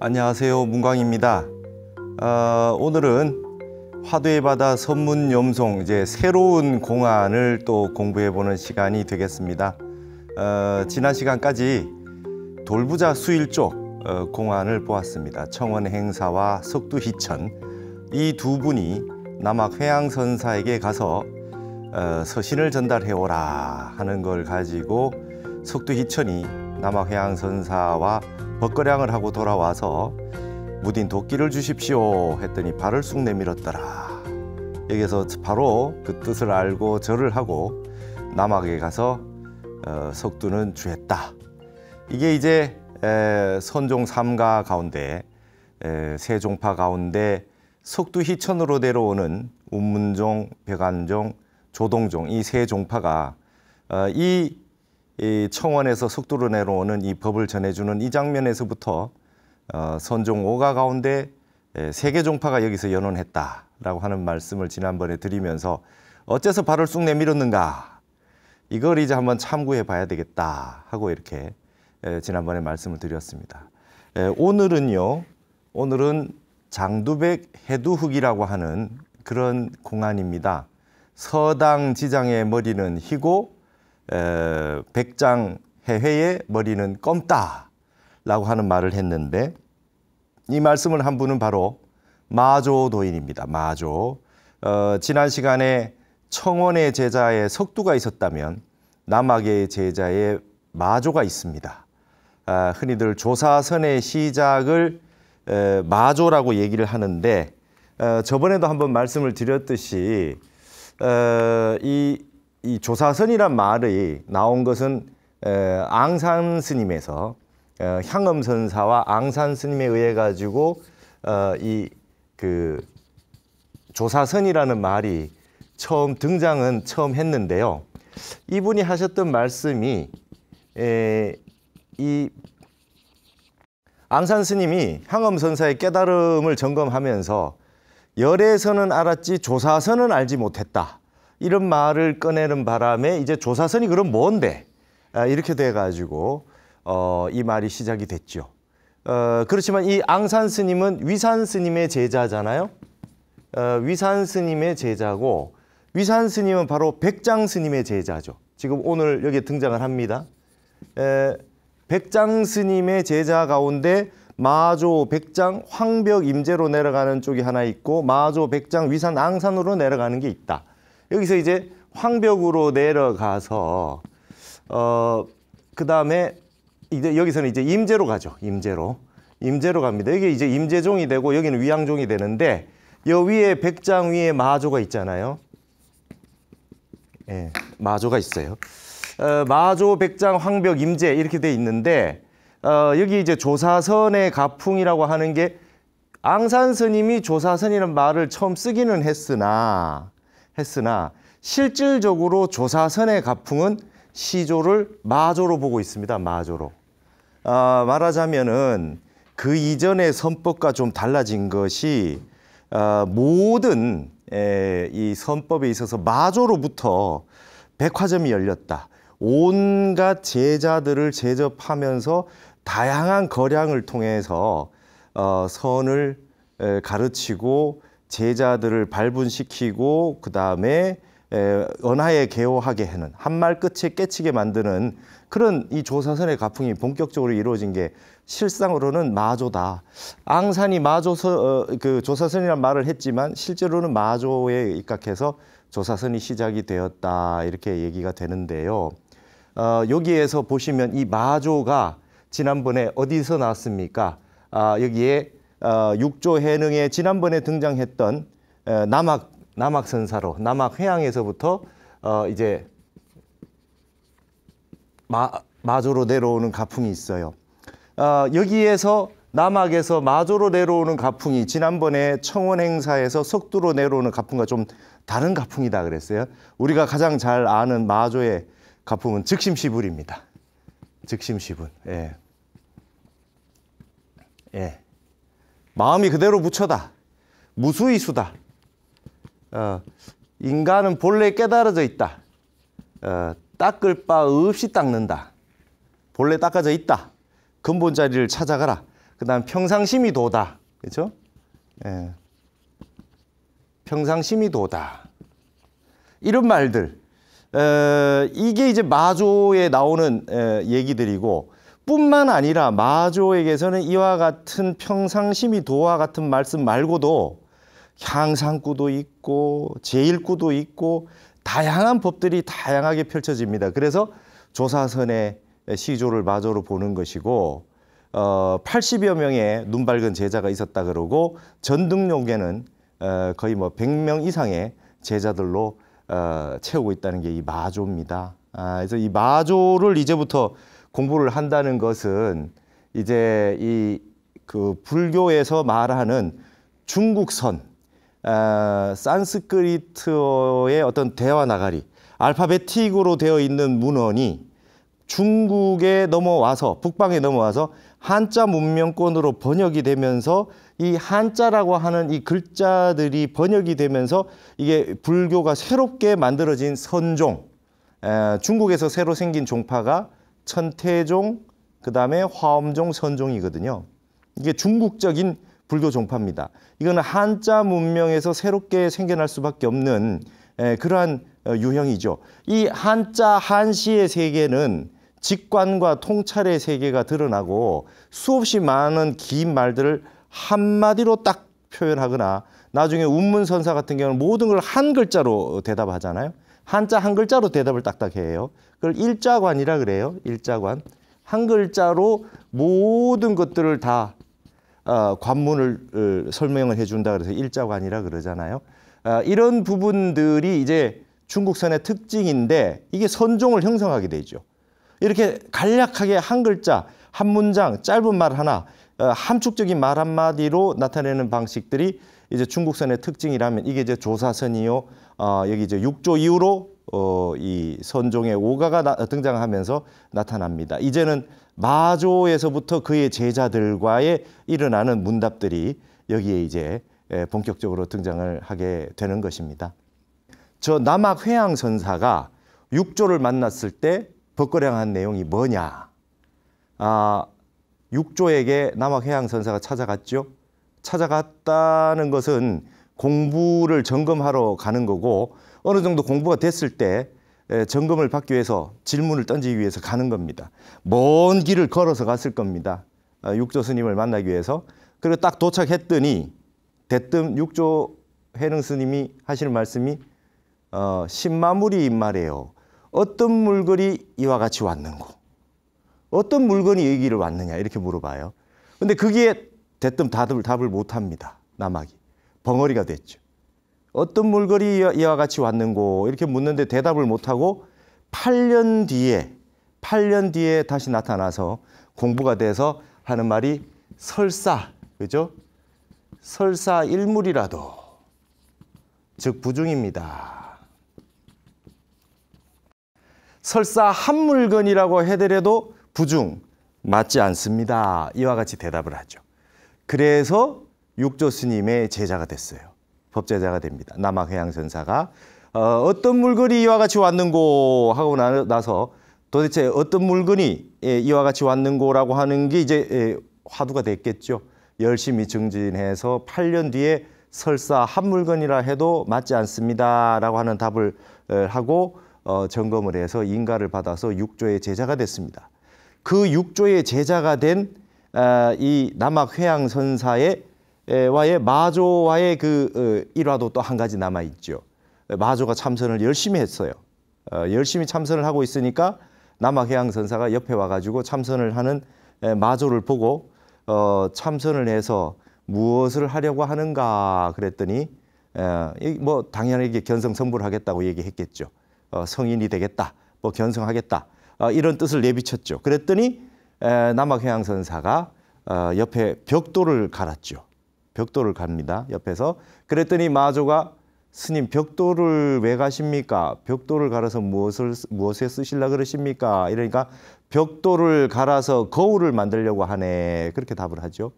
안녕하세요, 문광입니다. 오늘은 화두의 바다 선문염송 이제 새로운 공안을 또 공부해보는 시간이 되겠습니다. 지난 시간까지 돌부자 수일족 공안을 보았습니다. 청원행사와 석두희천 이 두 분이 남학 회양선사에게 가서 서신을 전달해오라 하는 걸 가지고 석두희천이 남학 회양선사와 벗거량을 하고 돌아와서 무딘 도끼를 주십시오 했더니 발을 쑥 내밀었더라. 여기서 바로 그 뜻을 알고 절을 하고 남학에 가서 석두는 주했다. 이게 이제 선종 삼가 가운데 세 종파 가운데 석두희천으로 내려오는 운문종, 백안종, 조동종 이 세 종파가 이 청원에서 석두로 내려오는 이 법을 전해주는 이 장면에서부터 선종 5가 가운데 세 개 종파가 여기서 연원했다라고 하는 말씀을 지난번에 드리면서 어째서 발을 쑥 내밀었는가 이걸 이제 한번 참고해 봐야 되겠다 하고 이렇게 지난번에 말씀을 드렸습니다. 오늘은 장두백 해두흑이라고 하는 그런 공안입니다. 서당지장의 머리는 희고 백장해회의 머리는 검다라고 하는 말을 했는데 이 말씀을 한 분은 바로 마조도인입니다. 마조. 지난 시간에 청원의 제자의 석두가 있었다면 남학의 제자의 마조가 있습니다. 흔히들 조사선의 시작을 마조라고 얘기를 하는데 저번에도 한번 말씀을 드렸듯이 이 조사선이란 말이 나온 것은 앙산 스님에서 향엄선사와 앙산 스님에 의해 가지고 이 그 조사선이라는 말이 처음 했는데요. 이분이 하셨던 말씀이 이 앙산 스님이 향엄선사의 깨달음을 점검하면서 열애선은 알았지 조사선은 알지 못했다. 이런 말을 꺼내는 바람에 이제 조사선이 그럼 뭔데? 이렇게 돼가지고 이 말이 시작이 됐죠. 그렇지만 이 앙산 스님은 위산 스님의 제자잖아요. 위산 스님의 제자고 위산 스님은 바로 백장 스님의 제자죠. 지금 오늘 여기에 등장을 합니다. 백장 스님의 제자 가운데 마조, 백장, 황벽, 임제로 내려가는 쪽이 하나 있고 마조, 백장, 위산, 앙산으로 내려가는 게 있다. 여기서 이제 황벽으로 내려가서 그 다음에 이제 여기서는 이제 임제로 가죠. 임제로 갑니다. 여기 이제 임제종이 되고 여기는 위양종이 되는데 여 위에 백장 위에 마조가 있잖아요. 예, 마조가 있어요. 마조, 백장, 황벽, 임제 이렇게 돼 있는데 여기 이제 조사선의 가풍이라고 하는 게 앙산 스님이 조사선이라는 말을 처음 쓰기는 했으나 실질적으로 조사선의 가풍은 시조를 마조로 보고 있습니다. 마조로. 말하자면은 그 이전의 선법과 좀 달라진 것이 모든 이 선법에 있어서 마조로부터 백화점이 열렸다. 온갖 제자들을 제접하면서 다양한 거량을 통해서 선을 가르치고 제자들을 발분시키고 그 다음에 언하에 개호하게 하는 한말 끝에 깨치게 만드는 그런 이 조사선의 가풍이 본격적으로 이루어진 게 실상으로는 마조다. 앙산이 그 조사선이라는 말을 했지만 실제로는 마조에 입각해서 조사선이 시작이 되었다 이렇게 얘기가 되는데요. 여기에서 보시면 이 마조가 지난번에 어디서 나왔습니까? 여기에 육조해능에 지난번에 등장했던 남학선사로 남학 회양에서부터 이제 마조로 내려오는 가풍이 있어요. 여기에서 남학에서 마조로 내려오는 가풍이 지난번에 청원행사에서 석두로 내려오는 가풍과 좀 다른 가풍이다 그랬어요. 우리가 가장 잘 아는 마조의 가풍은 즉심시불입니다. 즉심시불. 예. 예. 마음이 그대로 묻혀다. 무수이수다. 인간은 본래 깨달아져 있다. 닦을 바 없이 닦는다. 본래 닦아져 있다. 근본 자리를 찾아가라. 그다음 평상심이 도다. 그렇죠? 예. 평상심이 도다. 이런 말들. 이게 이제 마조에 나오는 얘기들이고 뿐만 아니라 마조에게서는 이와 같은 평상심이 도와 같은 말씀 말고도 향상구도 있고 제일구도 있고 다양한 법들이 다양하게 펼쳐집니다. 그래서 조사선의 시조를 마조로 보는 것이고 80여 명의 눈 밝은 제자가 있었다 그러고 전등록에는 거의 뭐 100명 이상의 제자들로 채우고 있다는 게 이 마조입니다. 그래서 이 마조를 이제부터 공부를 한다는 것은 이제 이 그 불교에서 말하는 중국선, 산스크리트어의 어떤 대화 나가리, 알파베틱으로 되어 있는 문헌이 중국에 넘어와서 북방에 넘어와서 한자 문명권으로 번역이 되면서 이 한자라고 하는 이 글자들이 번역이 되면서 이게 불교가 새롭게 만들어진 선종, 중국에서 새로 생긴 종파가 천태종, 그다음에 화엄종, 선종이거든요. 이게 중국적인 불교 종파입니다. 이거는 한자 문명에서 새롭게 생겨날 수밖에 없는 그러한 유형이죠. 이 한자 한시의 세계는 직관과 통찰의 세계가 드러나고 수없이 많은 긴 말들을 한마디로 딱 표현하거나 나중에 운문선사 같은 경우는 모든 걸 한 글자로 대답하잖아요. 한자 한 글자로 대답을 딱딱 해요. 그걸 일자관이라 그래요. 일자관. 한 글자로 모든 것들을 다 관문을 설명을 해준다 그래서 일자관이라 그러잖아요. 이런 부분들이 이제 중국선의 특징인데 이게 선종을 형성하게 되죠. 이렇게 간략하게 한 글자, 한 문장, 짧은 말 하나, 함축적인 말 한마디로 나타내는 방식들이 이제 중국선의 특징이라면 이게 이제 조사선이요. 여기 이제 6조 이후로 이 선종의 오가가 등장하면서 나타납니다. 이제는 마조에서부터 그의 제자들과의 일어나는 문답들이 여기에 이제 본격적으로 등장을 하게 되는 것입니다. 저 남학 회양선사가 6조를 만났을 때 법거량한 내용이 뭐냐? 6조에게 남학 회양선사가 찾아갔죠. 찾아갔다는 것은 공부를 점검하러 가는 거고 어느 정도 공부가 됐을 때 점검을 받기 위해서 질문을 던지기 위해서 가는 겁니다. 먼 길을 걸어서 갔을 겁니다. 6조 스님을 만나기 위해서. 그리고 딱 도착했더니 대뜸 6조 해능 스님이 하시는 말씀이 신마물이 말이에요. 어떤 물건이 이와 같이 왔는고? 어떤 물건이 여기를 왔느냐 이렇게 물어봐요. 근데 그게 대뜸 답을 못합니다. 남학이. 벙어리가 됐죠. 어떤 물건이 이와 같이 왔는고 이렇게 묻는데 대답을 못하고 8년 뒤에 다시 나타나서 공부가 돼서 하는 말이 설사, 그죠? 설사 일물이라도, 즉 부중입니다. 설사 한 물건이라고 해더라도 부중, 맞지 않습니다. 이와 같이 대답을 하죠. 그래서 6조 스님의 제자가 됐어요. 법제자가 됩니다. 남학 회양선사가 어떤 물건이 이와 같이 왔는고 하고 나서 도대체 어떤 물건이 이와 같이 왔는고라고 하는 게 이제 화두가 됐겠죠. 열심히 증진해서 8년 뒤에 설사 한 물건이라 해도 맞지 않습니다라고 하는 답을 하고 점검을 해서 인가를 받아서 6조의 제자가 됐습니다. 그 6조의 제자가 된 이 남학 회양선사의 와의 마조와의 그 일화도 또 한 가지 남아 있죠. 마조가 참선을 열심히 했어요. 열심히 참선을 하고 있으니까 남학 회양선사가 옆에 와가지고 참선을 하는 마조를 보고 참선을 해서 무엇을 하려고 하는가 그랬더니 뭐 당연히 이게 견성성불을 하겠다고 얘기했겠죠. 성인이 되겠다, 뭐 견성하겠다 이런 뜻을 내비쳤죠. 그랬더니 남학 회양선사가 옆에 벽돌을 갈았죠. 벽돌을 갑니다. 옆에서. 그랬더니 마조가 스님 벽돌을 왜 가십니까? 벽돌을 갈아서 무엇에 쓰시려고 그러십니까? 이러니까 벽돌을 갈아서 거울을 만들려고 하네. 그렇게 답을 하죠.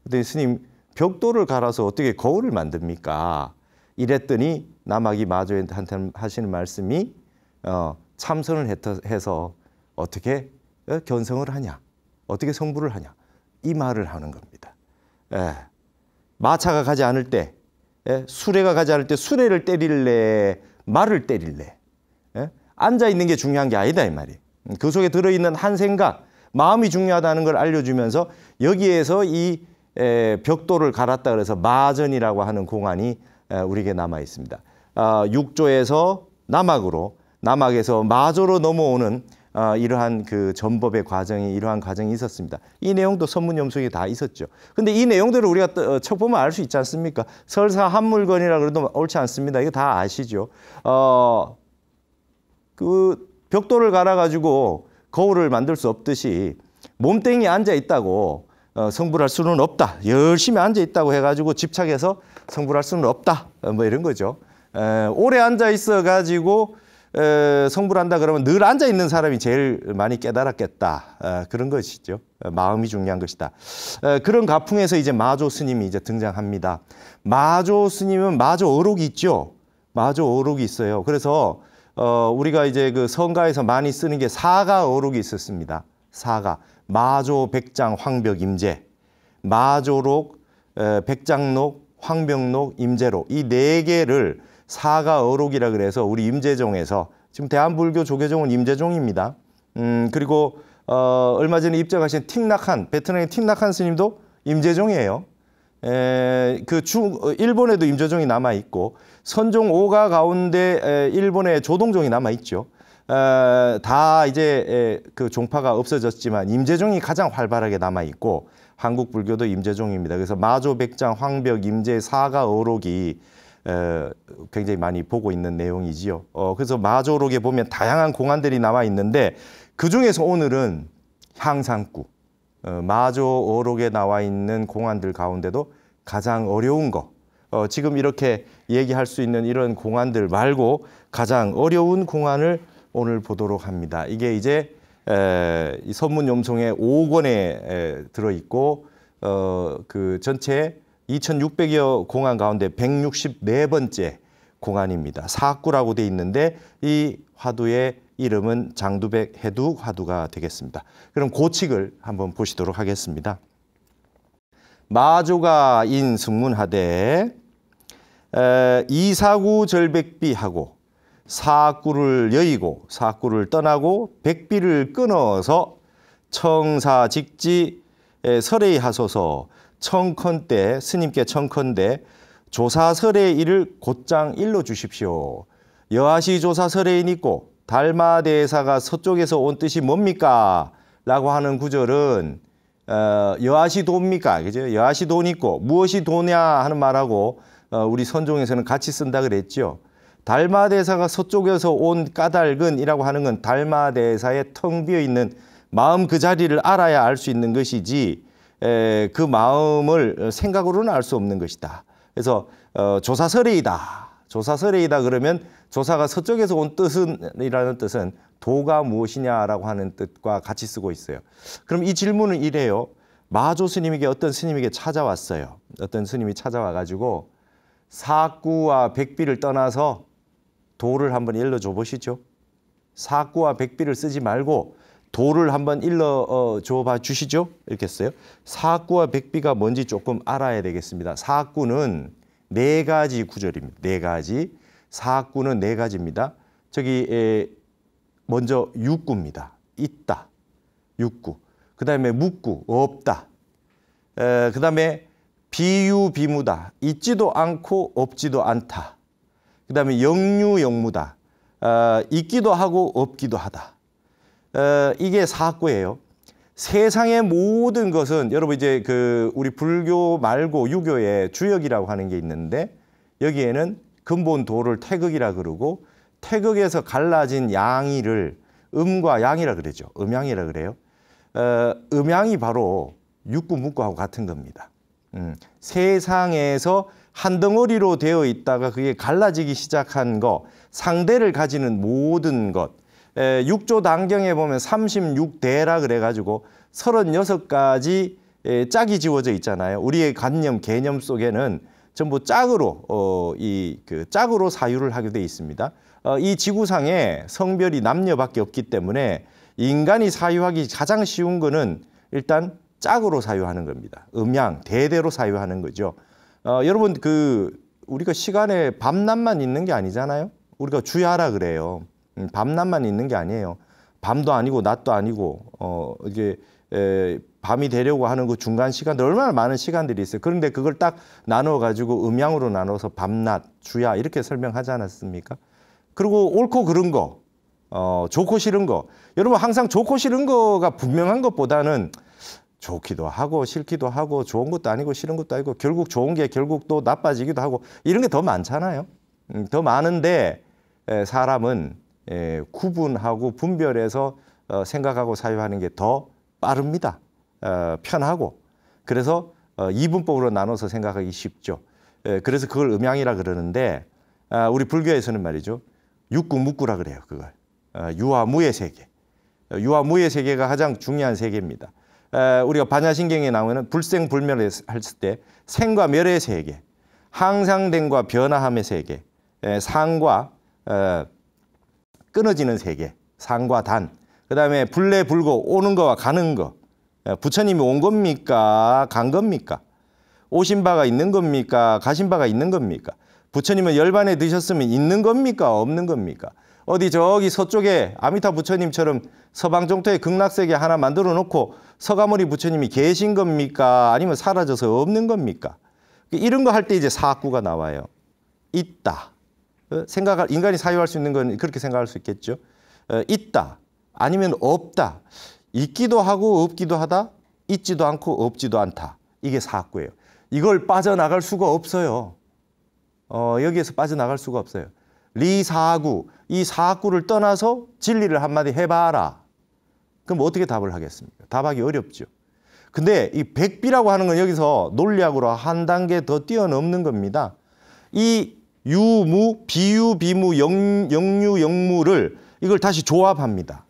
그랬더니 스님 벽돌을 갈아서 어떻게 거울을 만듭니까? 이랬더니 남학이 마조한테 하시는 말씀이 참선을 해서 어떻게 견성을 하냐? 어떻게 성불을 하냐? 이 말을 하는 겁니다. 마차가 가지 않을 때, 수레가 가지 않을 때 수레를 때릴래, 말을 때릴래. 앉아 있는 게 중요한 게 아니다 이 말이에요. 그 속에 들어있는 한 생각, 마음이 중요하다는 걸 알려주면서 여기에서 이 벽돌을 갈았다 그래서 마전이라고 하는 공안이 우리에게 남아 있습니다. 육조에서 남악으로, 남악에서 마조로 넘어오는 이러한 그 전법의 과정이, 이러한 과정이 있었습니다. 이 내용도 선문염송에 다 있었죠. 근데 이 내용들을 우리가 척 보면 알 수 있지 않습니까? 설사 한물건이라 그래도 옳지 않습니다. 이거 다 아시죠? 그 벽돌을 갈아가지고 거울을 만들 수 없듯이 몸땡이 앉아 있다고 성불할 수는 없다. 열심히 앉아 있다고 해가지고 집착해서 성불할 수는 없다. 뭐 이런 거죠. 오래 앉아 있어가지고 성불한다 그러면 늘 앉아 있는 사람이 제일 많이 깨달았겠다. 그런 것이죠. 마음이 중요한 것이다. 그런 가풍에서 이제 마조 스님이 이제 등장합니다. 마조 스님은 마조 어록이 있죠. 마조 어록이 있어요. 그래서 우리가 이제 그 성가에서 많이 쓰는 게 사가 어록이 있었습니다. 사가. 마조, 백장, 황벽, 임재. 마조록, 백장록, 황벽록, 임재록. 이 네 개를 사가 어록이라 그래서 우리 임재종에서, 지금 대한불교 조계종은 임재종입니다. 그리고 얼마 전에 입적하신 틱낙한, 베트남의 틱낙한 스님도 임재종이에요. 일본에도 임재종이 남아 있고, 선종 5가 가운데 일본의 조동종이 남아 있죠. 다 이제 그 종파가 없어졌지만 임재종이 가장 활발하게 남아 있고, 한국 불교도 임재종입니다. 그래서 마조, 백장, 황벽, 임재, 사가 어록이 굉장히 많이 보고 있는 내용이지요. 그래서 마조록에 보면 다양한 공안들이 남아 있는데 그 중에서 오늘은 향상구, 마조 어록에 나와 있는 공안들 가운데도 가장 어려운 거, 지금 이렇게 얘기할 수 있는 이런 공안들 말고 가장 어려운 공안을 오늘 보도록 합니다. 이게 이제 이 선문염송의 5권에 들어있고 그 전체 2600여 공안 가운데 164번째 공안입니다. 사구라고 돼 있는데 이 화두의 이름은 장두백 해두 화두가 되겠습니다. 그럼 고칙을 한번 보시도록 하겠습니다. 마조가 인승문하되 이사구 절백비하고 사구를 여의고 사구를 떠나고 백비를 끊어서 청사직지 설의하소서. 청컨대, 스님께 청컨대 조사설의 일을 곧장 일러 주십시오. 여하시 조사설의인 있고 달마대사가 서쪽에서 온 뜻이 뭡니까? 라고 하는 구절은 여하시 도입니까? 그죠? 여하시 도는 있고 무엇이 도냐 하는 말하고 우리 선종에서는 같이 쓴다 그랬죠. 달마대사가 서쪽에서 온 까닭은이라고 하는 건 달마대사의 텅 비어 있는 마음 그 자리를 알아야 알 수 있는 것이지 그 마음을 생각으로는 알 수 없는 것이다. 그래서 조사설의이다. 조사설의이다 그러면 조사가 서쪽에서 온 뜻은이라는 뜻은 도가 무엇이냐라고 하는 뜻과 같이 쓰고 있어요. 그럼 이 질문은 이래요. 마조 스님에게 어떤 스님에게 찾아왔어요. 어떤 스님이 찾아와가지고 사구와 백비를 떠나서 도를 한번 일러줘 보시죠. 사구와 백비를 쓰지 말고 도를 한번 일러줘 봐 주시죠. 이렇게 써요. 사구와 백비가 뭔지 조금 알아야 되겠습니다. 사구는 4가지 구절입니다. 4가지. 사구는 4가지입니다. 저기 먼저 육구입니다. 있다. 육구. 그 다음에 묵구. 없다. 그 다음에 비유비무다. 있지도 않고 없지도 않다. 그 다음에 영유영무다. 있기도 하고 없기도 하다. 이게 사구예요. 세상의 모든 것은 여러분 이제 그 우리 불교 말고 유교에 주역이라고 하는 게 있는데 여기에는 근본 도를 태극이라 그러고 태극에서 갈라진 양이를 음과 양이라 그러죠. 음양이라 그래요. 음양이 바로 육구 묵구하고 같은 겁니다. 세상에서 한 덩어리로 되어 있다가 그게 갈라지기 시작한 거, 상대를 가지는 모든 것. 육조 단경에 보면 36대라 그래가지고 36가지 짝이 지워져 있잖아요. 우리의 관념, 개념 속에는 전부 짝으로 짝으로 사유를 하게 돼 있습니다. 이 지구상에 성별이 남녀밖에 없기 때문에 인간이 사유하기 가장 쉬운 거는 일단 짝으로 사유하는 겁니다. 음양, 대대로 사유하는 거죠. 여러분 우리가 시간에 밤낮만 있는 게 아니잖아요. 우리가 주야라 그래요. 밤낮만 있는 게 아니에요. 밤도 아니고 낮도 아니고 이게 밤이 되려고 하는 그 중간 시간들 얼마나 많은 시간들이 있어요. 그런데 그걸 딱 나눠 가지고 음양으로 나눠서 밤낮, 주야 이렇게 설명하지 않았습니까? 그리고 옳고 그른 거, 좋고 싫은 거. 여러분 항상 좋고 싫은 거가 분명한 것보다는 좋기도 하고 싫기도 하고 좋은 것도 아니고 싫은 것도 아니고 결국 좋은 게 결국 또 나빠지기도 하고 이런 게 더 많잖아요. 더 많은데 사람은 구분하고 분별해서 생각하고 사유하는 게 더 빠릅니다. 편하고. 그래서 이분법으로 나눠서 생각하기 쉽죠. 그래서 그걸 음양이라 그러는데 우리 불교에서는 말이죠. 육구묵구라 그래요. 그걸. 유화무의 세계. 유화무의 세계가 가장 중요한 세계입니다. 우리가 반야신경에 나오는 불생불멸을 했을 때 생과 멸의 세계, 항상됨과 변화함의 세계, 상과 끊어지는 세계, 상과 단, 그 다음에 불내불고 오는 거와 가는 거. 부처님이 온 겁니까? 간 겁니까? 오신 바가 있는 겁니까? 가신 바가 있는 겁니까? 부처님은 열반에 드셨으면 있는 겁니까? 없는 겁니까? 어디 저기 서쪽에 아미타 부처님처럼 서방 정토에 극락세계 하나 만들어 놓고 서가모니 부처님이 계신 겁니까? 아니면 사라져서 없는 겁니까? 이런 거 할 때 이제 사학구가 나와요. 있다. 인간이 사유할 수 있는 건 그렇게 생각할 수 있겠죠. 있다. 아니면 없다. 있기도 하고 없기도 하다. 있지도 않고 없지도 않다. 이게 사학구예요. 이걸 빠져나갈 수가 없어요. 여기에서 빠져나갈 수가 없어요. 리사구, 이 사구를 떠나서 진리를 한마디 해봐라. 그럼 어떻게 답을 하겠습니까? 답하기 어렵죠. 근데 이 백비라고 하는 건 여기서 논리학으로 한 단계 더 뛰어넘는 겁니다. 이 유무, 비유, 비무, 영유, 영무를 이걸 다시 조합합니다.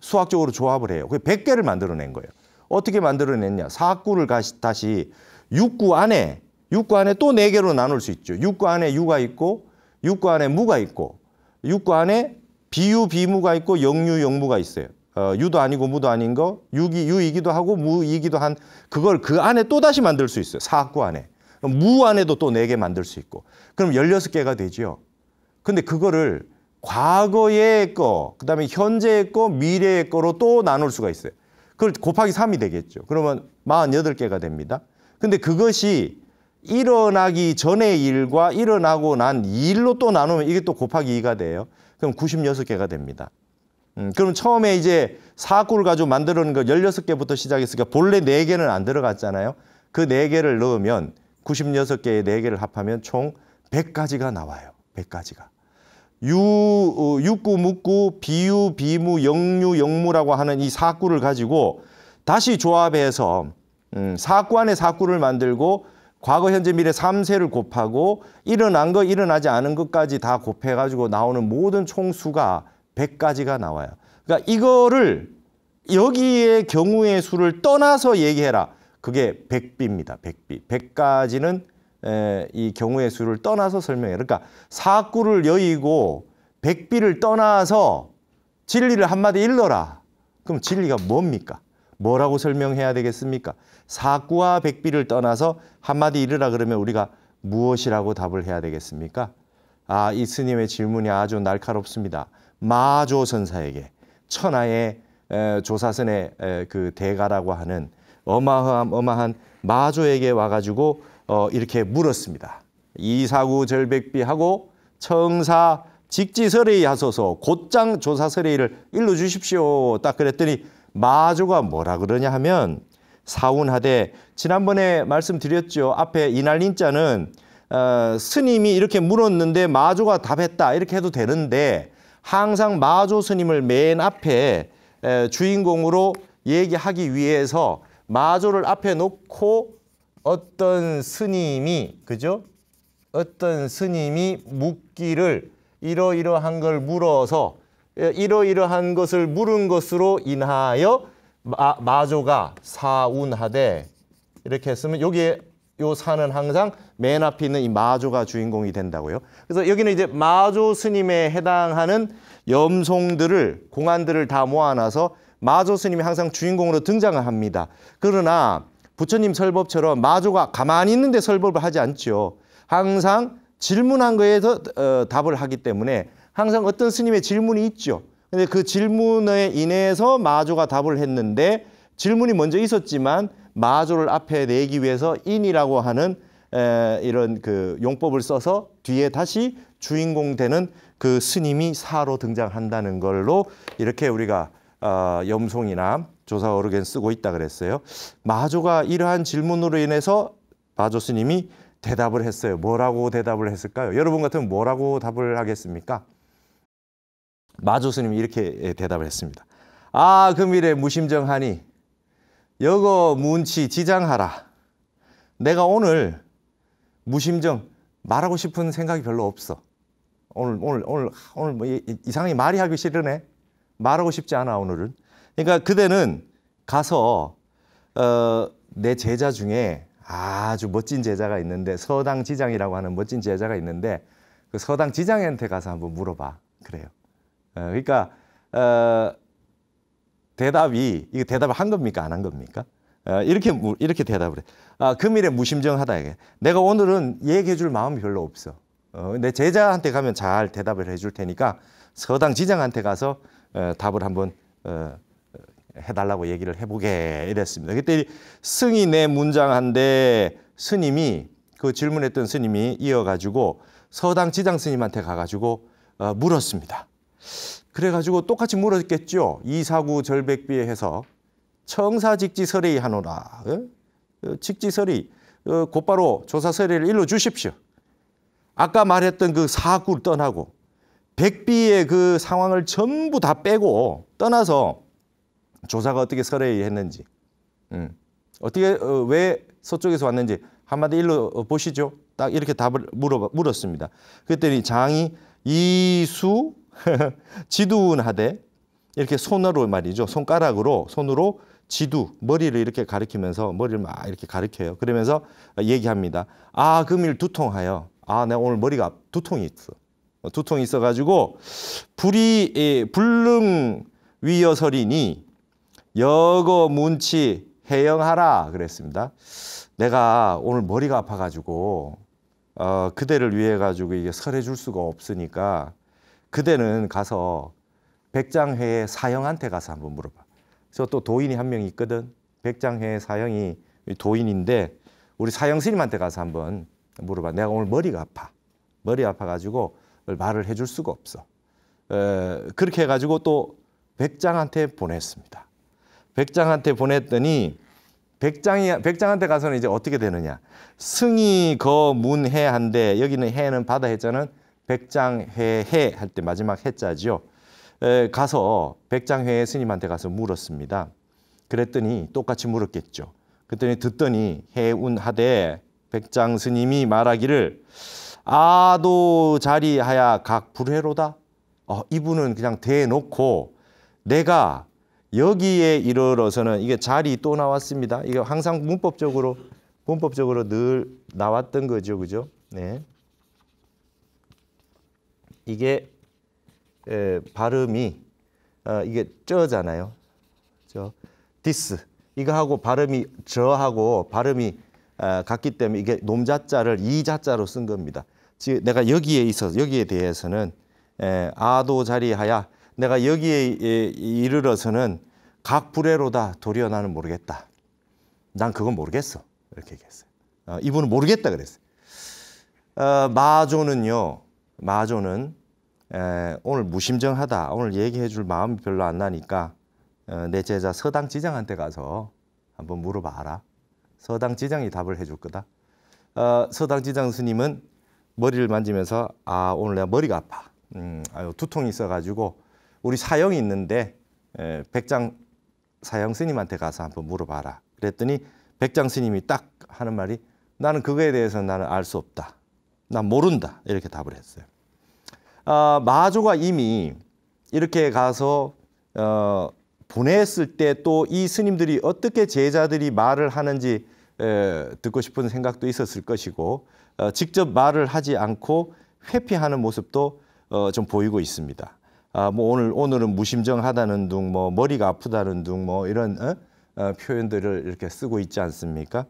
수학적으로 조합을 해요. 그게 100개를 만들어낸 거예요. 어떻게 만들어냈냐? 사구를 다시 육구 안에 또 4개로 나눌 수 있죠. 육구 안에 유가 있고 육구 안에 무가 있고 육구 안에 비유, 비무가 있고 영유, 영무가 있어요. 유도 아니고 무도 아닌 거 유이기도 하고 무이기도 한 그걸 그 안에 또 다시 만들 수 있어요. 사학구 안에. 무 안에도 또 4개 만들 수 있고. 그럼 16개가 되죠. 근데 그거를 과거의 거, 그다음에 현재의 거, 미래의 거로 또 나눌 수가 있어요. 그걸 곱하기 3이 되겠죠. 그러면 48개가 됩니다. 근데 그것이 일어나기 전의 일과 일어나고 난 일로 또 나누면 이게 또 곱하기 2가 돼요. 그럼 96개가 됩니다. 그럼 처음에 이제 사구를 가지고 만들어낸 거 16개부터 시작했으니까 본래 4개는 안 들어갔잖아요. 그 4개를 넣으면 96개의 4개를 합하면 총 100가지가 나와요. 100가지가. 육구, 묵구, 비유, 비무, 영유, 영무라고 하는 이 사구를 가지고 다시 조합해서 사구 안에 사구를 만들고 과거, 현재, 미래 3세를 곱하고 일어난 거, 일어나지 않은 것까지 다 곱해가지고 나오는 모든 총수가 100가지가 나와요. 그러니까 이거를 여기에 경우의 수를 떠나서 얘기해라. 그게 100비입니다. 100비. 100가지는 이 경우의 수를 떠나서 설명해요. 그러니까 사구를 여의고 100비를 떠나서 진리를 한마디 일러라. 그럼 진리가 뭡니까? 뭐라고 설명해야 되겠습니까? 사구와 100비를 떠나서 한마디 이르라 그러면 우리가 무엇이라고 답을 해야 되겠습니까? 이 스님의 질문이 아주 날카롭습니다. 마조선사에게 천하의 조사선의 그 대가라고 하는 어마어마한 마조에게 와가지고 이렇게 물었습니다. 이사구 절백비하고 청사 직지설의 하소서 곧장 조사설의를 일러주십시오. 딱 그랬더니 마조가 뭐라 그러냐 하면 사운하되 지난번에 말씀드렸죠. 앞에 이날린자는 스님이 이렇게 물었는데 마조가 답했다 이렇게 해도 되는데 항상 마조 스님을 맨 앞에 주인공으로 얘기하기 위해서 마조를 앞에 놓고 어떤 스님이 그죠? 어떤 스님이 묻기를 이러이러한 걸 물어서 이러이러한 것을 물은 것으로 인하여 마조가 사운하되 이렇게 했으면 여기에 요 사는 항상 맨 앞에 있는 이 마조가 주인공이 된다고요. 그래서 여기는 이제 마조 스님에 해당하는 염송들을 공안들을 다 모아놔서 마조 스님이 항상 주인공으로 등장을 합니다. 그러나 부처님 설법처럼 마조가 가만히 있는데 설법을 하지 않죠. 항상 질문한 거에 답을 하기 때문에 항상 어떤 스님의 질문이 있죠. 근데 그 질문에 인해서 마조가 답을 했는데 질문이 먼저 있었지만 마조를 앞에 내기 위해서 인이라고 하는 이런 그 용법을 써서 뒤에 다시 주인공 되는 그 스님이 사로 등장한다는 걸로 이렇게 우리가 염송이나 조사어록엔 쓰고 있다 그랬어요. 마조가 이러한 질문으로 인해서 마조 스님이 대답을 했어요. 뭐라고 대답을 했을까요? 여러분 같으면 뭐라고 답을 하겠습니까? 마조 스님이 이렇게 대답을 했습니다. 아, 금일에 무심정하니 여거 문치 지장하라. 내가 오늘 무심정 말하고 싶은 생각이 별로 없어. 오늘 뭐 이상하게 말이 하기 싫으네. 말하고 싶지 않아 오늘은. 그러니까 그대는 가서 내 제자 중에 아주 멋진 제자가 있는데 서당지장이라고 하는 멋진 제자가 있는데 그 서당지장한테 가서 한번 물어봐. 그래요. 그러니까 대답이 이게 대답을 한 겁니까 안 한 겁니까? 이렇게 대답을 해. 금일에 무심정하다 이게. 내가 오늘은 얘기해 줄 마음이 별로 없어. 내 제자한테 가면 잘 대답을 해줄 테니까 서당지장한테 가서 답을 한번 해달라고 얘기를 해보게 이랬습니다. 그때 승이 내 문장한데 스님이 그 질문했던 스님이 이어가지고 서당지장 스님한테 가가지고 물었습니다. 그래가지고 똑같이 물었겠죠. 이사구 절백비에 해서 청사직지설의 하노라. 직지설의 곧바로 조사설의를 일러 주십시오. 아까 말했던 그 사구를 떠나고 백비의 그 상황을 전부 다 빼고 떠나서 조사가 어떻게 설의했는지 어떻게 왜 서쪽에서 왔는지 한마디 일러 보시죠. 딱 이렇게 답을 물었습니다. 그랬더니 장이 이수 지두운하되 이렇게 손으로 말이죠. 손가락으로 손으로 지두 머리를 이렇게 가리키면서 머리를 막 이렇게 가리켜요. 그러면서 얘기합니다. 아 금일 두통하여 내가 오늘 머리가 두통이 있어. 두통이 있어가지고 불능 위여설이니 여거 문치 해영하라 그랬습니다. 내가 오늘 머리가 아파가지고 그대를 위해 가지고 이게 설해줄 수가 없으니까 그대는 가서 백장회의 사형한테 가서 한번 물어봐. 저 또 도인이 한 명 있거든. 백장회의 사형이 도인인데 우리 사형 스님한테 가서 한번 물어봐. 내가 오늘 머리가 아파. 머리 아파가지고 말을 해줄 수가 없어. 그렇게 해가지고 또 백장한테 보냈습니다. 백장한테 보냈더니 백장한테 가서는 이제 어떻게 되느냐. 승이 거문해한데 여기는 해는 바다 해자는 백장해 할 때 마지막 해자죠. 가서 백장회 스님한테 가서 물었습니다. 그랬더니 똑같이 물었겠죠. 그랬더니 듣더니 해운하되 백장 스님이 말하기를 아도 자리하야 각 불회로다. 이분은 그냥 대놓고 내가 여기에 이르러서는 이게 자리 또 나왔습니다. 이게 항상 문법적으로 늘 나왔던 거죠, 그죠? 네. 이게 발음이 이게 쩌잖아요. 디스 이거하고 발음이 저하고 발음이 같기 때문에 이게 놈자자를 이자자로 쓴 겁니다. 즉 내가 여기에 있어서 여기에 대해서는 아도 자리하야 내가 여기에 이르러서는 각 불회로다. 도리어 나는 모르겠다. 난 그건 모르겠어. 이렇게 얘기했어요. 이분은 모르겠다 그랬어요. 마조는 오늘 무심정하다. 오늘 얘기해 줄 마음이 별로 안 나니까 내 제자 서당지장한테 가서 한번 물어봐라. 서당지장이 답을 해줄 거다. 서당지장 스님은 머리를 만지면서 오늘 내가 머리가 아파. 두통이 있어가지고 우리 사형이 있는데 백장 사형 스님한테 가서 한번 물어봐라. 그랬더니 백장 스님이 딱 하는 말이 나는 그거에 대해서는 나는 알 수 없다. 난 모른다. 이렇게 답을 했어요. 마조가 이미 이렇게 가서 보냈을 때 또 이 스님들이 어떻게 제자들이 말을 하는지 듣고 싶은 생각도 있었을 것이고 직접 말을 하지 않고 회피하는 모습도 좀 보이고 있습니다. 뭐 오늘은 무심정하다는 둥, 뭐 머리가 아프다는 둥, 뭐 이런 표현들을 이렇게 쓰고 있지 않습니까?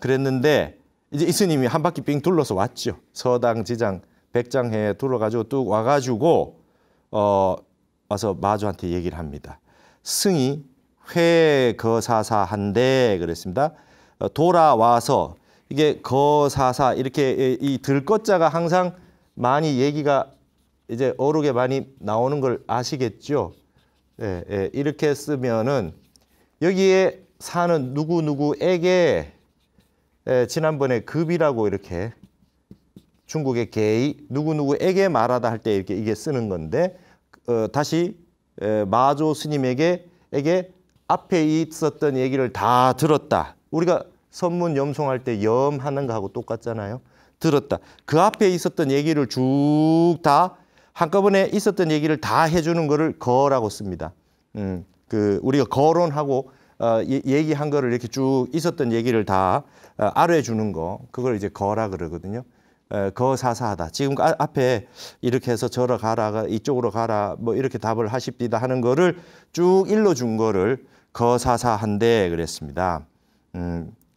그랬는데 이제 이 스님이 한 바퀴 빙 둘러서 왔죠. 서당, 지장, 백장해에 둘러가지고 뚝 와가지고 와서 마조한테 얘기를 합니다. 승이 회거사사한데 그랬습니다. 돌아와서 이게 거사사 이렇게 이 들것자가 항상 많이 얘기가 이제 어록에 많이 나오는 걸 아시겠죠? 예, 예, 이렇게 쓰면은 여기에 사는 누구누구에게 지난번에 급이라고 이렇게 중국의 개이 누구누구에게 말하다 할 때 이렇게 이게 쓰는 건데 다시 마조 스님에게 앞에 있었던 얘기를 다 들었다. 우리가 선문 염송할 때 염하는 거하고 똑같잖아요. 들었다. 그 앞에 있었던 얘기를 쭉 다 한꺼번에 있었던 얘기를 다 해주는 거를 거라고 씁니다. 우리가 거론하고 얘기한 거를 이렇게 쭉 있었던 얘기를 다 알아주는 거, 그걸 이제 거라 그러거든요. 거사사하다. 지금 앞에 이렇게 해서 저러 가라, 이쪽으로 가라, 뭐 이렇게 답을 하십디다 하는 거를 쭉 일러준 거를 거사사한데 그랬습니다.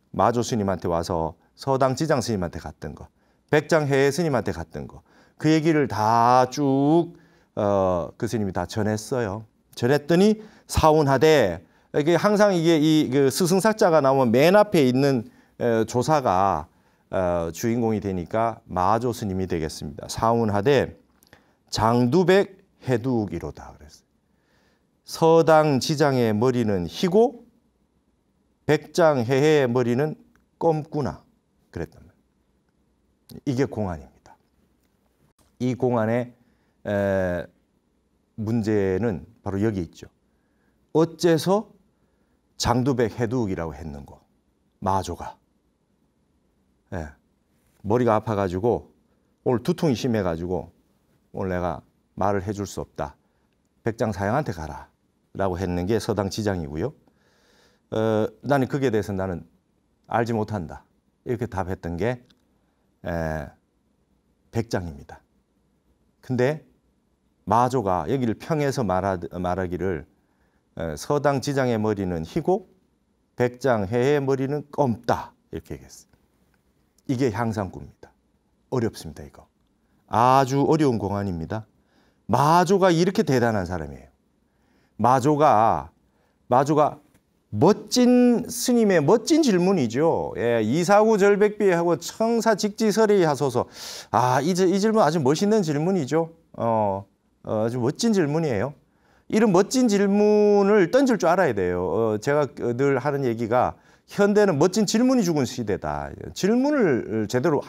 마조 스님한테 와서 서당 지장 스님한테 갔던 거, 백장해 스님한테 갔던 거, 그 얘기를 다 쭉 그 스님이 다 전했어요. 전했더니 사운하되 이게 항상 이게 그 스승삭자가 나오면 맨 앞에 있는 조사가 주인공이 되니까 마조 스님이 되겠습니다. 사운하되 장두백 해두기로다 그랬어요. 서당 지장의 머리는 희고 백장해의 머리는 껌꾸나 그랬단 말이에요. 이게 공안입니다. 이 공안의 문제는 바로 여기 있죠. 어째서 장두백 해두기라고 했는고 마조가 머리가 아파가지고 오늘 두통이 심해가지고 오늘 내가 말을 해줄 수 없다. 백장사양한테 가라 라고 했는 게 서당 지장이고요. 나는 거기에 대해서 나는 알지 못한다. 이렇게 답했던 게 백장입니다. 근데 마조가 여기를 평해서 말하기를 서당 지장의 머리는 희고 백장해의 머리는 검다 이렇게 얘기했어요. 이게 향상구입니다. 어렵습니다. 이거 아주 어려운 공안입니다. 마조가 이렇게 대단한 사람이에요. 마조가 멋진 스님의 멋진 질문이죠. 예, 이사구 절백비하고 청사직지설이 하소서. 이 질문 아주 멋있는 질문이죠. 아주 멋진 질문이에요. 이런 멋진 질문을 던질 줄 알아야 돼요. 제가 늘 하는 얘기가 현대는 멋진 질문이 죽은 시대다. 질문을 제대로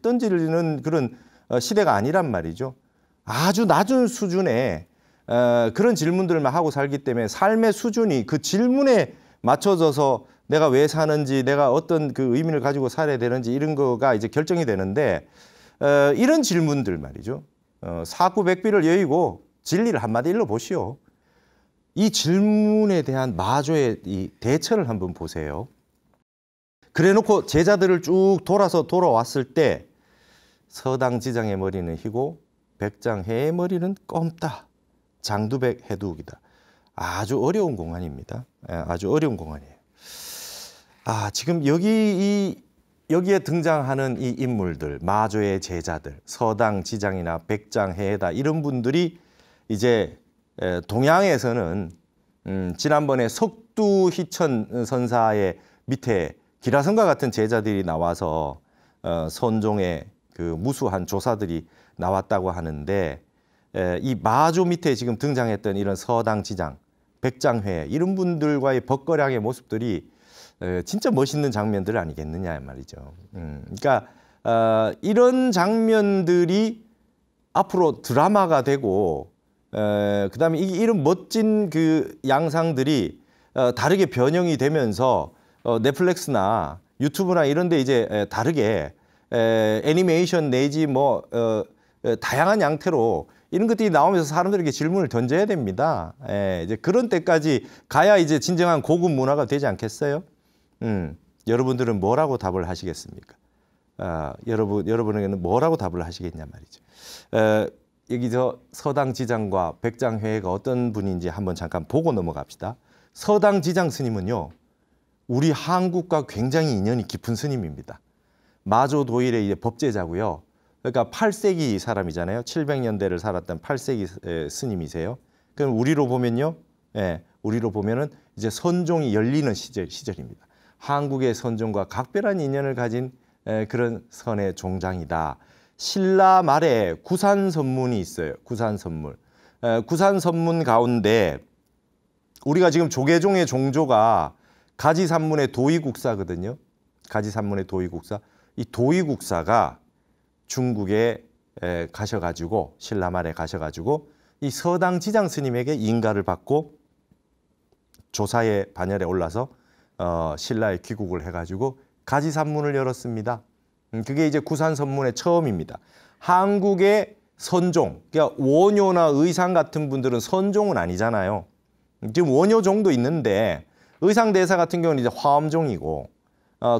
던지는 그런 시대가 아니란 말이죠. 아주 낮은 수준의 그런 질문들만 하고 살기 때문에 삶의 수준이 그 질문에 맞춰져서 내가 왜 사는지, 내가 어떤 그 의미를 가지고 살아야 되는지 이런 거가 이제 결정이 되는데 이런 질문들 말이죠. 사구백비를 여의고 진리를 한마디 일러보시오. 이 질문에 대한 마조의 이 대처를 한번 보세요. 그래놓고 제자들을 쭉 돌아왔을 때 서당 지장의 머리는 희고 백장해의 머리는 검다. 장두백 해두기다. 아주 어려운 공안입니다. 아주 어려운 공안이에요. 지금 여기에 등장하는 이 인물들, 마조의 제자들, 서당 지장이나 백장해다 이런 분들이 이제 동양에서는 지난번에 석두희천 선사의 밑에 기라성과 같은 제자들이 나와서 선종의 그 무수한 조사들이 나왔다고 하는데 이 마조 밑에 지금 등장했던 이런 서당 지장, 백장회 이런 분들과의 벗거량의 모습들이 진짜 멋있는 장면들 아니겠느냐 말이죠. 그러니까 이런 장면들이 앞으로 드라마가 되고 그다음에 이런 멋진 그 양상들이 다르게 변형이 되면서 넷플릭스나 유튜브나 이런 데 이제 다르게 애니메이션 내지 뭐 다양한 양태로 이런 것들이 나오면서 사람들에게 질문을 던져야 됩니다. 이제 그런 때까지 가야 이제 진정한 고급 문화가 되지 않겠어요? 여러분들은 뭐라고 답을 하시겠습니까? 여러분에게는 뭐라고 답을 하시겠냐 말이죠. 여기서 서당지장과 백장회가 어떤 분인지 한번 잠깐 보고 넘어갑시다. 서당지장 스님은요, 우리 한국과 굉장히 인연이 깊은 스님입니다. 마조도일의 이제 법제자고요. 그러니까 8세기 사람이잖아요. 700년대를 살았던 8세기 스님이세요. 그럼 우리로 보면요, 우리로 보면은 이제 선종이 열리는 시절입니다. 한국의 선종과 각별한 인연을 가진 그런 선의 종장이다. 신라 말에 구산선문이 있어요. 구산선문. 구산선문 가운데 우리가 지금 조계종의 종조가 가지산문의 도의국사거든요. 가지산문의 도의국사. 이 도의국사가 중국에 가셔가지고 신라 말에 가셔가지고 이 서당지장 스님에게 인가를 받고 조사의 반열에 올라서 신라에 귀국을 해가지고 가지산문을 열었습니다. 그게 이제 구산선문의 처음입니다. 한국의 선종, 그러니까 원효나 의상 같은 분들은 선종은 아니잖아요. 지금 원효종도 있는데 의상대사 같은 경우는 이제 화엄종이고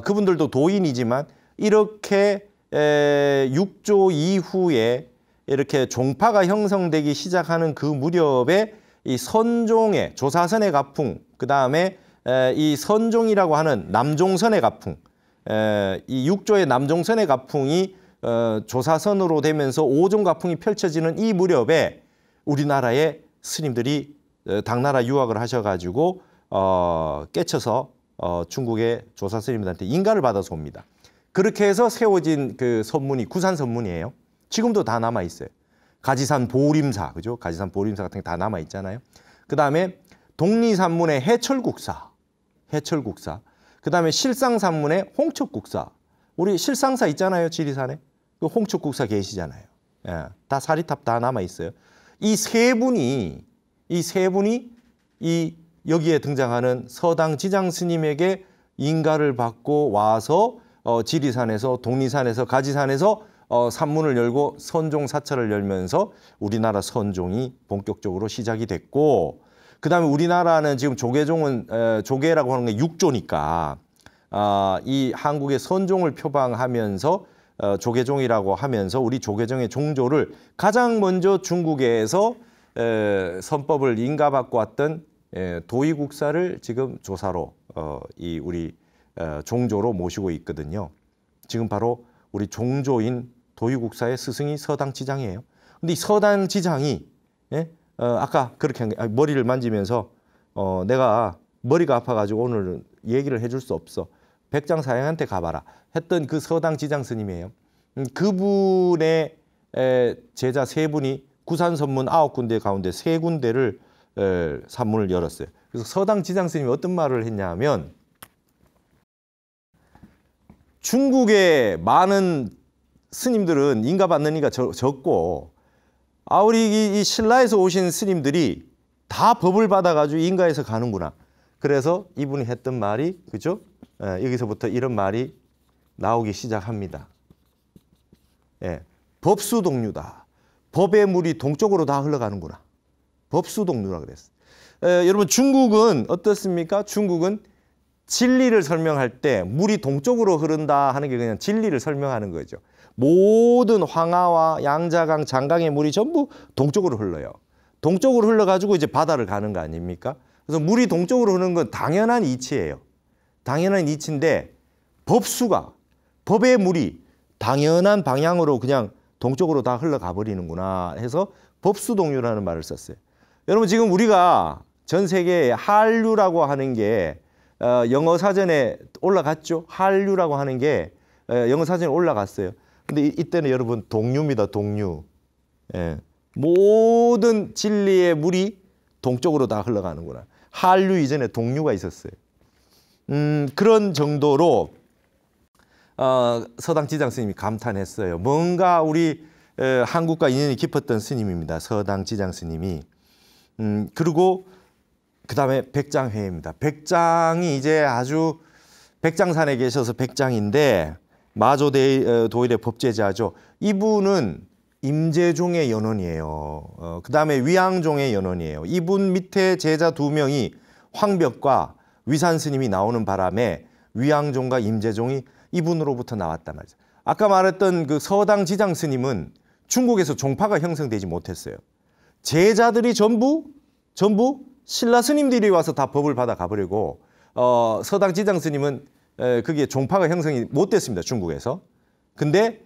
그분들도 도인이지만 이렇게 6조 이후에 이렇게 종파가 형성되기 시작하는 그 무렵에 이 선종의 조사선의 가풍, 그 다음에 이 선종이라고 하는 남종선의 가풍, 이 6조의 남종선의 가풍이 조사선으로 되면서 5종 가풍이 펼쳐지는 이 무렵에 우리나라의 스님들이 당나라 유학을 하셔가지고 깨쳐서 중국의 조사 스님들한테 인가를 받아서 옵니다. 그렇게 해서 세워진 그 선문이 구산선문이에요. 지금도 다 남아 있어요. 가지산 보림사, 그죠? 가지산 보림사 같은 게 다 남아 있잖아요. 그 다음에 독리산문의 해철국사, 그 다음에 실상산문의 홍척국사. 우리 실상사 있잖아요, 지리산에. 그 홍척국사 계시잖아요. 다 사리탑 다 남아 있어요. 이 세 분이 여기에 등장하는 서당지장 스님에게 인가를 받고 와서 지리산에서, 독리산에서, 가지산에서 산문을 열고 선종 사찰을 열면서 우리나라 선종이 본격적으로 시작이 됐고, 그 다음에 우리나라는 지금 조계종은 조계라고 하는 게 6조니까 이 한국의 선종을 표방하면서 조계종이라고 하면서 우리 조계종의 종조를 가장 먼저 중국에서 선법을 인가받고 왔던 도의국사를 지금 조사로 이 우리 종조로 모시고 있거든요. 지금 바로 우리 종조인 도의국사의 스승이 서당지장이에요. 근데 이 서당지장이 아까 그렇게 머리를 만지면서 내가 머리가 아파가지고 오늘 얘기를 해줄 수 없어. 백장사양한테 가봐라 했던 그 서당지장 스님이에요. 그분의 제자 세 분이 구산선문 9군데 가운데 3군데를 산문을 열었어요. 그래서 서당지장 스님이 어떤 말을 했냐면, 중국의 많은 스님들은 인가받는 이가 적고 우리 이 신라에서 오신 스님들이 다 법을 받아가지고 인가해서 가는구나. 그래서 이분이 했던 말이, 그죠? 여기서부터 이런 말이 나오기 시작합니다. 법수동류다. 법의 물이 동쪽으로 다 흘러가는구나. 법수동류라 그랬어요. 여러분, 중국은 어떻습니까? 중국은 진리를 설명할 때 물이 동쪽으로 흐른다 하는 게 그냥 진리를 설명하는 거죠. 모든 황하와 양자강, 장강의 물이 전부 동쪽으로 흘러요. 동쪽으로 흘러가지고 이제 바다를 가는 거 아닙니까? 그래서 물이 동쪽으로 흐르는 건 당연한 이치예요. 당연한 이치인데 법의 물이 당연한 방향으로 그냥 동쪽으로 다 흘러가 버리는구나 해서 법수동류라는 말을 썼어요. 여러분, 지금 우리가 전 세계에 한류라고 하는 게 영어 사전에 올라갔죠. 한류라고 하는 게 영어 사전에 올라갔어요. 근데 이때는 여러분 동류입니다. 동류. 모든 진리의 물이 동쪽으로 다 흘러가는구나. 한류 이전에 동류가 있었어요. 그런 정도로 서당지장 스님이 감탄했어요. 뭔가 우리 한국과 인연이 깊었던 스님입니다. 서당지장 스님이. 그리고 그 다음에 백장회입니다. 백장이 이제 아주 백장산에 계셔서 백장인데 마조도일의 법제자죠. 이분은 임재종의 연원이에요. 그 다음에 위양종의 연원이에요. 이분 밑에 제자 2명이 황벽과 위산스님이 나오는 바람에 위양종과 임재종이 이분으로부터 나왔단 말이죠. 아까 말했던 그 서당지장 스님은 중국에서 종파가 형성되지 못했어요. 제자들이 전부 신라 스님들이 와서 다 법을 받아 가버리고 서당 지장 스님은 그게 종파가 형성이 못 됐습니다. 중국에서. 근데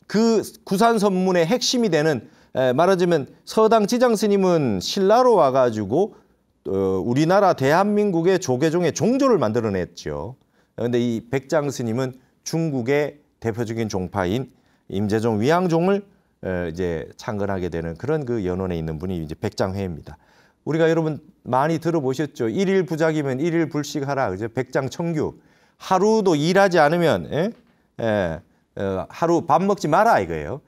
그 구산선문의 핵심이 되는 말하자면 서당 지장 스님은 신라로 와가지고 우리나라 대한민국의 조계종의 종조를 만들어냈죠. 그런데 이 백장 스님은 중국의 대표적인 종파인 임재종 위양종을 이제 창건하게 되는 그런 그 연원에 있는 분이 이제 백장회입니다. 우리가 여러분 많이 들어보셨죠. 일일 부작이면 일일 불식하라. 그죠? 백장청규. 하루도 일하지 않으면 하루 밥 먹지 마라 이거예요.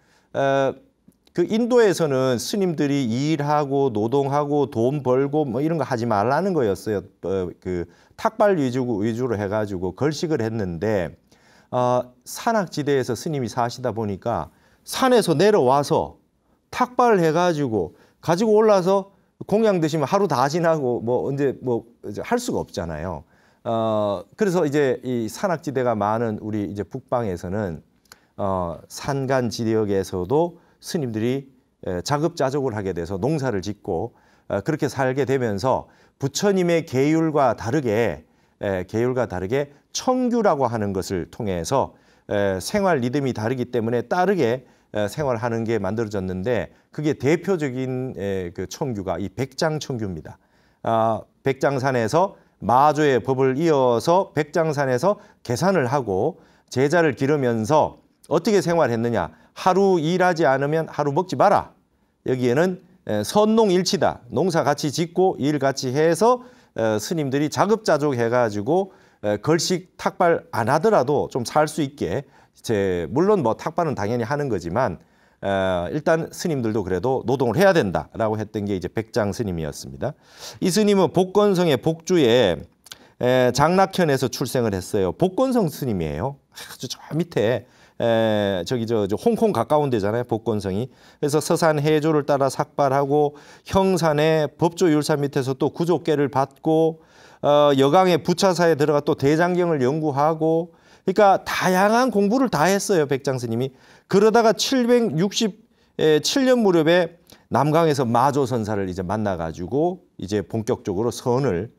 그 인도에서는 스님들이 일하고 노동하고 돈 벌고 뭐 이런 거 하지 말라는 거였어요. 그 탁발 위주로 해가지고 걸식을 했는데 산악지대에서 스님이 사시다 보니까 산에서 내려와서 탁발을 해가지고 가지고 올라서 공양 드시면 하루 다 지나고 뭐 언제 뭐 할 수가 없잖아요. 그래서 이제 이 산악지대가 많은 우리 이제 북방에서는 산간 지역에서도 스님들이 자급자족을 하게 돼서 농사를 짓고 그렇게 살게 되면서 부처님의 계율과 다르게 청규라고 하는 것을 통해서 생활 리듬이 다르기 때문에 따르게 생활하는 게 만들어졌는데 그게 대표적인 그 청규가 이 백장청규입니다. 백장산에서 마조의 법을 이어서 백장산에서 계산을 하고 제자를 기르면서 어떻게 생활했느냐. 하루 일하지 않으면 하루 먹지 마라. 여기에는 선농일치다. 농사 같이 짓고 일 같이 해서 스님들이 자급자족 해가지고 걸식 탁발 안 하더라도 좀 살 수 있게 물론 뭐 탁발은 당연히 하는 거지만 일단 스님들도 그래도 노동을 해야 된다라고 했던 게 이제 백장 스님이었습니다. 이 스님은 복건성의 복주에 장락현에서 출생을 했어요. 복건성 스님이에요. 아주 저 밑에 저기 저 홍콩 가까운 데잖아요. 복건성이. 그래서 서산 해조를 따라 삭발하고 형산의 법조율사 밑에서 또 구족계를 받고 여강의 부차사에 들어가 또 대장경을 연구하고 그러니까 다양한 공부를 다 했어요. 백장 스님이. 그러다가 767년 무렵에 남강에서 마조선사를 이제 만나가지고 이제 본격적으로 선을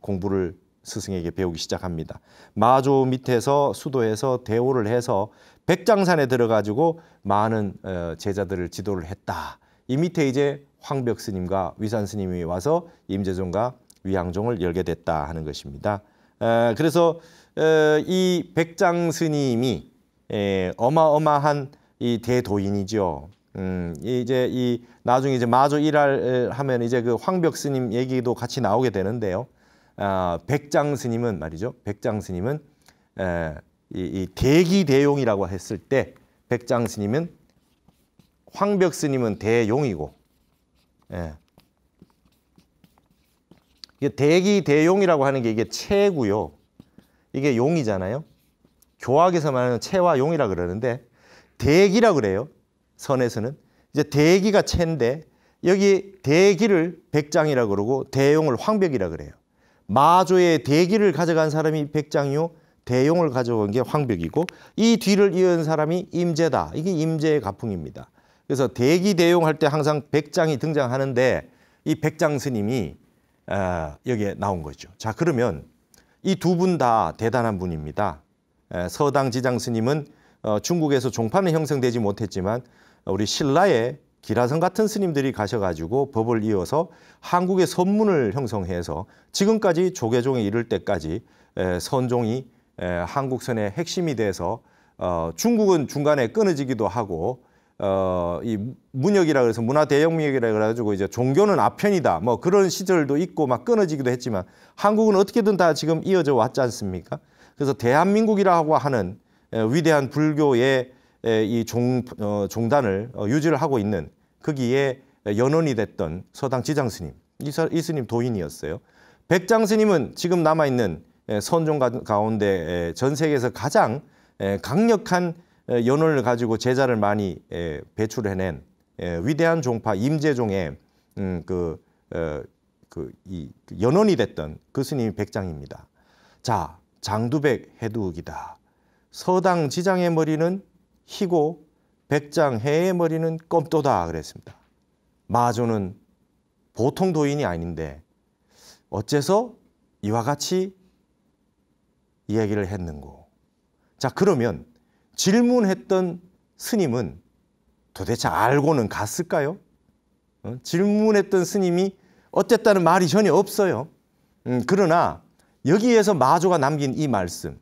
공부를 스승에게 배우기 시작합니다. 마조 밑에서 수도에서 대오를 해서 백장산에 들어가지고 많은 제자들을 지도를 했다. 이 밑에 이제 황벽 스님과 위산 스님이 와서 임재종과 위양종을 열게 됐다 하는 것입니다. 그래서 이 백장 스님이 어마어마한 이 대도인이죠. 이제 이 나중에 이제 마조 일할 하면 이제 그 황벽 스님 얘기도 같이 나오게 되는데요. 백장 스님은 말이죠. 백장 스님은 이 대기대용이라고 했을 때 백장 스님은 황벽 스님은 대용이고, 이게 대기대용이라고 하는 게 이게 체고요. 이게 용이잖아요. 교학에서 말하는 체와 용이라 그러는데 대기라 그래요. 선에서는 이제 대기가 체인데 여기 대기를 백장이라 그러고 대용을 황벽이라 그래요. 마조의 대기를 가져간 사람이 백장이요. 대용을 가져간 게 황벽이고 이 뒤를 이은 사람이 임재다. 이게 임재의 가풍입니다. 그래서 대기 대용 할 때 항상 백장이 등장하는데 이 백장 스님이 여기에 나온 거죠. 자, 그러면 이 두 분 다 대단한 분입니다. 서당 지장 스님은 중국에서 종파는 형성되지 못했지만 우리 신라의 기라성 같은 스님들이 가셔가지고 법을 이어서 한국의 선문을 형성해서 지금까지 조계종에 이를 때까지 선종이 한국선의 핵심이 돼서 중국은 중간에 끊어지기도 하고 이 문역이라 그래서 문화대혁명이라 그래가지고 이제 종교는 아편이다 뭐 그런 시절도 있고 막 끊어지기도 했지만 한국은 어떻게든 다 지금 이어져 왔지 않습니까? 그래서 대한민국이라고 하는 위대한 불교의 이 종단을 유지를 하고 있는 거기에 연원이 됐던 서당 지장 스님, 이 스님 도인이었어요. 백장 스님은 지금 남아있는 선종 가운데 전 세계에서 가장 강력한 연원을 가지고 제자를 많이 배출해낸 위대한 종파 임재종의 이 연원이 됐던 그 스님이 백장입니다. 자, 장두백 해두기다. 서당 지장의 머리는 희고 백장해의 머리는 껌또다 그랬습니다. 마조는 보통 도인이 아닌데 어째서 이와 같이 이야기를 했는고. 자, 그러면 질문했던 스님은 도대체 알고는 갔을까요? 질문했던 스님이 어쨌다는 말이 전혀 없어요. 그러나 여기에서 마조가 남긴 이 말씀,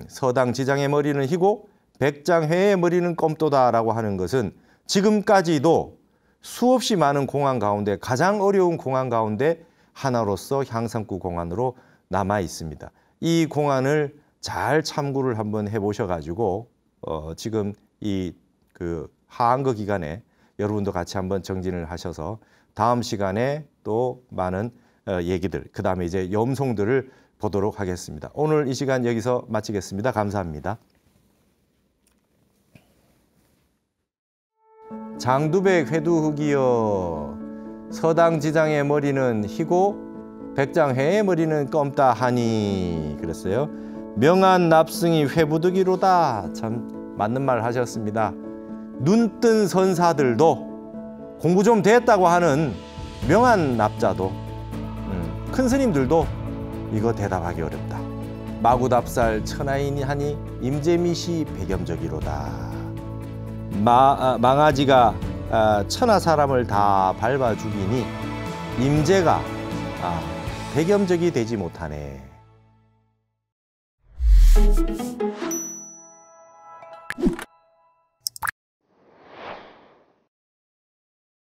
서당지장의 머리는 희고 백장해의 머리는 껌또다라고 하는 것은 지금까지도 수없이 많은 공안 가운데 가장 어려운 공안 가운데 하나로서 향상구 공안으로 남아 있습니다. 이 공안을 잘 참고를 한번 해보셔가지고 지금 이 그 하한거 기간에 여러분도 같이 한번 정진을 하셔서 다음 시간에 또 많은 얘기들, 그 다음에 이제 염송들을 보도록 하겠습니다. 오늘 이 시간 여기서 마치겠습니다. 감사합니다. 장두백 회두흑이여, 서당지장의 머리는 희고 백장해의 머리는 껌따 하니 그랬어요. 명한 납승이 회부득이로다. 참 맞는 말 하셨습니다. 눈뜬 선사들도 공부 좀 됐다고 하는 명한 납자도 큰 스님들도 이거 대답하기 어렵다. 마구답살 천하인이 하니 임재미시 백염적이로다. 망아지가 천하 사람을 다 밟아 죽이니 임재가 백염적이 되지 못하네.